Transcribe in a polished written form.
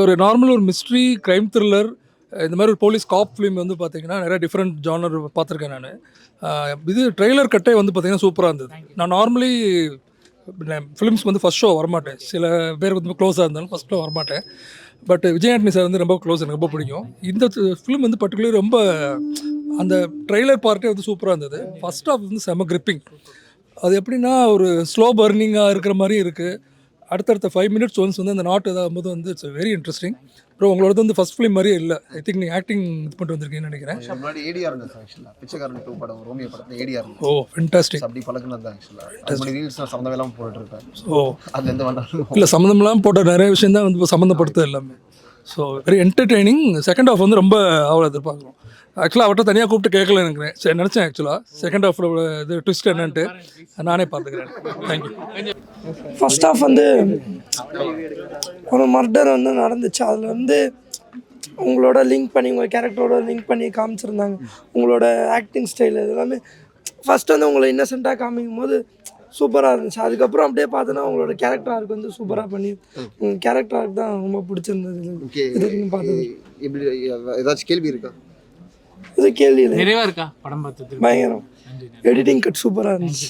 ஒரு நார்மல் ஒரு mystery crime thriller இந்த மாதிரி ஒரு போலீஸ் காப் ஃபிலிம் வந்து பார்த்தீங்கன்னா நிறைய டிஃப்ரெண்ட் ஜானர் பார்த்துருக்கேன் நான். இது ட்ரெய்லர் கட்டே வந்து பார்த்தீங்கன்னா சூப்பராக இருந்தது. நான் நார்மலி ஃபிலிம்ஸ்க்கு வந்து ஃபஸ்ட் ஷோ வரமாட்டேன். சில பேர் வந்து க்ளோஸாக இருந்தாலும் ஃபஸ்ட் ஷோ வரமாட்டேன். பட் விஜய் ஆண்டனி சார் வந்து ரொம்ப க்ளோஸ், எனக்கு ரொம்ப பிடிக்கும். இந்த ஃபிலிம் வந்து பர்டிகுலர் ரொம்ப அந்த ட்ரெய்லர் பார்ட்டே வந்து சூப்பராக இருந்தது. ஃபஸ்ட் ஹாஃப் வந்து செம கிரிப்பிங். அது எப்படின்னா ஒரு ஸ்லோ பர்னிங்காக இருக்கிற மாதிரி இருக்குது. அடுத்தடுத்த 5 மினிட்ஸ் ஒன்ஸ் வந்து அந்த நாட் இதாகும்போது வந்து இட்ஸ் வெரி இன்ட்ரெஸ்டிங். அப்புறம் உங்களோட வந்து ஃபஸ்ட் ஃபிலிம் மாதிரியே இல்லை. ஐ திங்க் நீங்கள் ஆக்டிங் இது பண்ணிட்டு வந்திருக்கீங்கன்னு நினைக்கிறேன். முன்னாடி ஏடிஆர் இருந்தது ஆக்சுவலாக. பிச்சைக்காரன் 2 படம் ரோமியோ படத்தில் ஏடிஆர் இருந்தது. ஓ ஃபென்டாஸ்டிக். அப்படி பழகுனது தான் ஆக்சுவலாக. அப்படி ரீல்ஸ்லாம் சம்மந்தம் இல்லாமல் போட்டுருப்பேன். அதுலேருந்து வந்தாலும் இல்லை சம்மந்தம்லாம் போட்ட நிறைய விஷயம் தான் வந்து சம்மந்தப்படுத்து எல்லாமே. So very entertaining. Second half வந்து ரொம்ப அவ்வளோ எதிர்பார்க்குறோம். ஆக்சுவலாக அவர்கிட்ட தனியாக கூப்பிட்டு கேட்கல எனக்கு. சரி நினச்சேன் ஆக்சுவலாக செகண்ட் ஹாஃபில் இது ட்விஸ்ட் என்னன்ட்டு நானே பார்த்துக்கிறேன். தேங்க்யூ. ஃபர்ஸ்ட் ஹாஃப் வந்து ஒரு மர்டர் வந்து நடந்துச்சு. அதில் வந்து உங்களோட லிங்க் பண்ணி உங்கள் கேரக்டரோட லிங்க் பண்ணி காமிச்சிருந்தாங்க. உங்களோட ஆக்டிங் ஸ்டைல் இது எல்லாமே ஃபஸ்ட் வந்து உங்களை இன்னசென்ட்டாக காமிக்கும் போது சூப்பராக இருந்துச்சு. அதுக்கப்புறம் அப்படியே பார்த்தோன்னா உங்களோட கேரக்டர் ஆர்க் வந்து சூப்பராக பண்ணி உங்கள் கேரக்டர் ஆர்க் தான் ரொம்ப பிடிச்சிருந்தது. இது வரைக்கும் பார்த்தது. எப்படி ஏதாச்சும் கேள்வி இருக்கா? இது கேள்வி இல்லை. நிறைவா இருக்கா படம் பார்த்தது? பயங்கரம். எடிட்டிங் கட் சூப்பராக இருந்துச்சு.